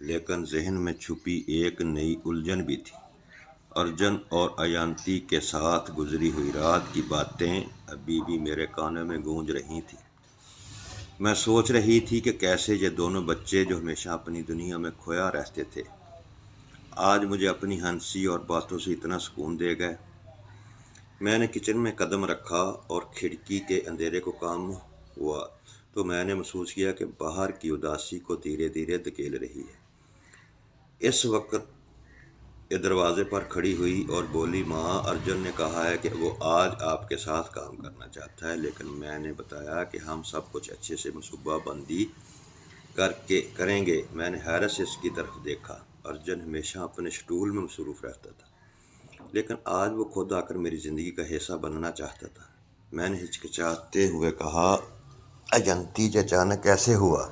لیکن ذہن میں چھپی ایک نئی الجھن بھی تھی۔ ارجن اور ایانتی کے ساتھ گزری ہوئی رات کی باتیں ابھی بھی میرے کانوں میں گونج رہی تھیں۔ میں سوچ رہی تھی کہ کیسے یہ دونوں بچے جو ہمیشہ اپنی دنیا میں کھویا رہتے تھے آج مجھے اپنی ہنسی اور باتوں سے اتنا سکون دے گئے۔ میں نے کچن میں قدم رکھا اور کھڑکی کے اندھیرے کو کام ہوا تو میں نے محسوس کیا کہ باہر کی اداسی کو دھیرے دھیرے دھکیل رہی ہے۔ اس وقت یہ دروازے پر کھڑی ہوئی اور بولی، ماں، ارجن نے کہا ہے کہ وہ آج آپ کے ساتھ کام کرنا چاہتا ہے، لیکن میں نے بتایا کہ ہم سب کچھ اچھے سے منصوبہ بندی کریں گے۔ میں نے حیرت سے اس کی طرف دیکھا۔ ارجن ہمیشہ اپنے اسٹول میں مصروف رہتا تھا، لیکن آج وہ خود آ کر میری زندگی کا حصہ بننا چاہتا تھا۔ میں نے ہچکچاتے ہوئے کہا، ایانتی، یہ اچانک کیسے ہوا؟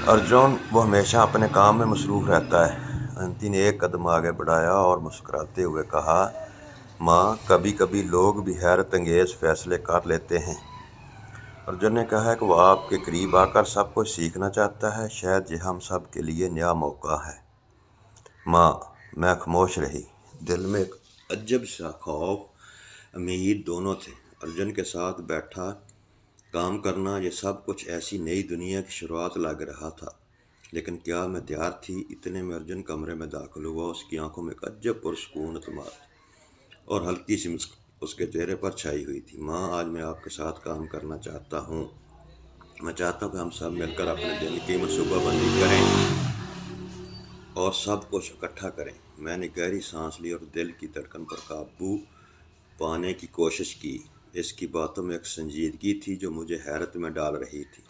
ارجن، وہ ہمیشہ اپنے کام میں مصروف رہتا ہے۔ ایانتی نے ایک قدم آگے بڑھایا اور مسکراتے ہوئے کہا، ماں، کبھی کبھی لوگ بھی حیرت انگیز فیصلے کر لیتے ہیں۔ ارجن نے کہا کہ وہ آپ کے قریب آ کر سب کچھ سیکھنا چاہتا ہے، شاید یہ ہم سب کے لیے نیا موقع ہے۔ ماں، میں خاموش رہی۔ دل میں ایک عجب سا خوف، امید دونوں تھے۔ ارجن کے ساتھ بیٹھا کام کرنا، یہ سب کچھ ایسی نئی دنیا کی شروعات لگ رہا تھا، لیکن کیا میں تیار تھی؟ اتنے میں ارجن کمرے میں داخل ہوا۔ اس کی آنکھوں میں ایک عجب پرسکون اعتماد اور ہلکی سی مسکراہٹ اس کے چہرے پر چھائی ہوئی تھی۔ ماں، آج میں آپ کے ساتھ کام کرنا چاہتا ہوں۔ میں چاہتا ہوں کہ ہم سب مل کر اپنے دل کی منصوبہ بندی کریں اور سب کچھ اکٹھا کریں۔ میں نے گہری سانس لی اور دل کی دھڑکن پر قابو پانے کی کوشش کی۔ اس کی باتوں میں ایک سنجیدگی تھی جو مجھے حیرت میں ڈال رہی تھی۔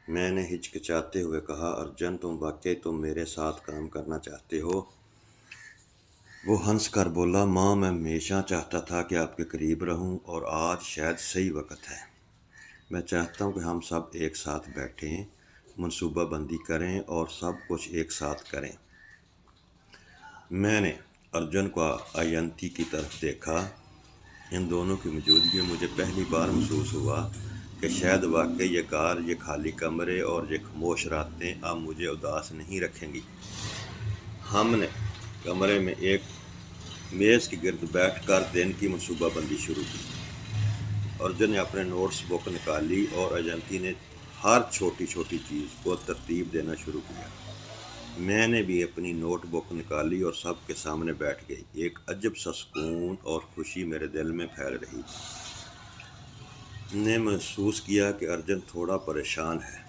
میں نے ہچکچاتے ہوئے کہا، ارجن، تم میرے ساتھ کام کرنا چاہتے ہو؟ وہ ہنس کر بولا، ماں، میں ہمیشہ چاہتا تھا کہ آپ کے قریب رہوں اور آج شاید صحیح وقت ہے۔ میں چاہتا ہوں کہ ہم سب ایک ساتھ بیٹھیں، منصوبہ بندی کریں اور سب کچھ ایک ساتھ کریں۔ میں نے ارجن کو ایانتی کی طرف دیکھا۔ ان دونوں کی موجودگی میں مجھے پہلی بار محسوس ہوا کہ شاید واقعی یہ گھر، یہ خالی کمرے اور یہ خاموش راتیں اب مجھے اداس نہیں رکھیں گی۔ ہم نے کمرے میں ایک میز کے گرد بیٹھ کر دن کی منصوبہ بندی شروع کی۔ ارجن نے اپنے نوٹس بک نکالی اور ایانتی نے ہر چھوٹی چھوٹی چیز کو ترتیب دینا شروع کیا۔ میں نے بھی اپنی نوٹ بک نکالی اور سب کے سامنے بیٹھ گئی۔ ایک عجب سا سکون اور خوشی میرے دل میں پھیل رہی تھی۔ نے محسوس کیا کہ ارجن تھوڑا پریشان ہے۔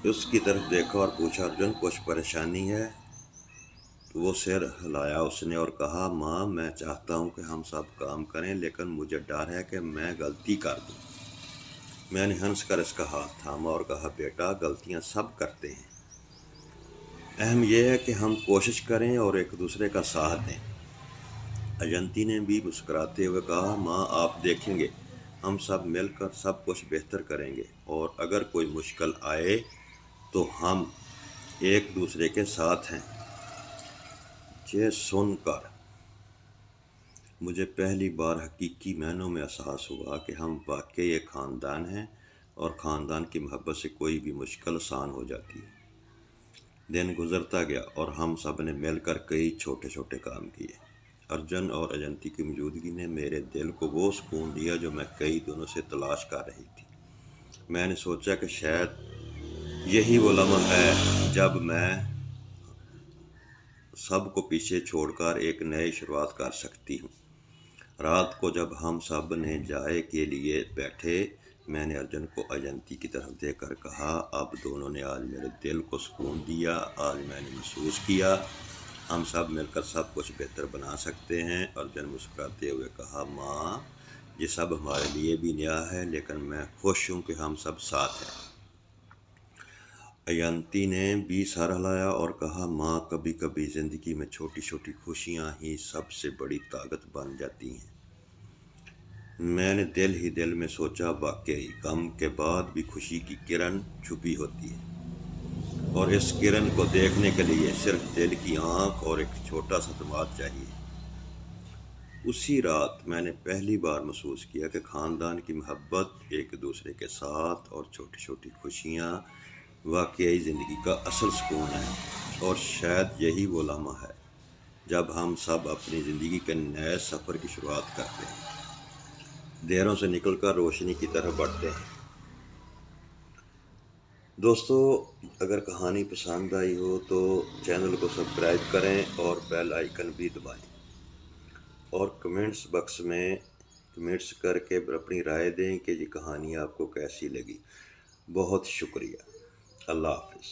اس کی طرف دیکھا اور پوچھا، ارجن، کچھ پریشانی ہے؟ تو وہ سر ہلایا اس نے اور کہا، ماں، میں چاہتا ہوں کہ ہم سب کام کریں، لیکن مجھے ڈر ہے کہ میں غلطی کر دوں۔ میں نے ہنس کر اس کا ہاتھ تھاما اور کہا، بیٹا، غلطیاں سب کرتے ہیں، اہم یہ ہے کہ ہم کوشش کریں اور ایک دوسرے کا ساتھ دیں۔ ایانتی نے بھی مسکراتے ہوئے کہا، ماں، آپ دیکھیں گے، ہم سب مل کر سب کچھ بہتر کریں گے، اور اگر کوئی مشکل آئے تو ہم ایک دوسرے کے ساتھ ہیں۔ یہ سن کر مجھے پہلی بار حقیقی معنوں میں احساس ہوا کہ ہم واقعی ایک خاندان ہیں اور خاندان کی محبت سے کوئی بھی مشکل آسان ہو جاتی ہے۔ دن گزرتا گیا اور ہم سب نے مل کر کئی چھوٹے چھوٹے کام کیے۔ ارجن اور ایانتی کی موجودگی نے میرے دل کو وہ سکون دیا جو میں کئی دنوں سے تلاش کر رہی تھی۔ میں نے سوچا کہ شاید یہی وہ لمحہ ہے جب میں سب کو پیچھے چھوڑ کر ایک نئی شروعات کر سکتی ہوں۔ رات کو جب ہم سب نے چائے کے لیے بیٹھے، میں نے ارجن کو ایانتی کی طرف دیکھ کر کہا، اب دونوں نے آج میرے دل کو سکون دیا۔ آج میں نے محسوس کیا ہم سب مل کر سب کچھ بہتر بنا سکتے ہیں۔ ارجن مسکراتے ہوئے کہا، ماں، یہ سب ہمارے لیے بھی نیا ہے، لیکن میں خوش ہوں کہ ہم سب ساتھ ہیں۔ ایانتی نے بھی سر ہلایا اور کہا، ماں، کبھی کبھی زندگی میں چھوٹی چھوٹی خوشیاں ہی سب سے بڑی طاقت بن جاتی ہیں۔ میں نے دل ہی دل میں سوچا، واقعی غم کے بعد بھی خوشی کی کرن چھپی ہوتی ہے، اور اس کرن کو دیکھنے کے لیے صرف دل کی آنکھ اور ایک چھوٹا سا اعتماد چاہیے۔ اسی رات میں نے پہلی بار محسوس کیا کہ خاندان کی محبت، ایک دوسرے کے ساتھ اور چھوٹی چھوٹی خوشیاں واقعی زندگی کا اصل سکون ہے۔ اور شاید یہی وہ لمحہ ہے جب ہم سب اپنی زندگی کے نئے سفر کی شروعات کرتے ہیں، دیروں سے نکل کر روشنی کی طرف بڑھتے ہیں۔ دوستو، اگر کہانی پسند آئی ہو تو چینل کو سبسکرائب کریں اور بیل آئیکن بھی دبائیں، اور کمنٹس باکس میں کمنٹس کر کے اپنی رائے دیں کہ یہ کہانی آپ کو کیسی لگی۔ بہت شکریہ۔ اللہ حافظ۔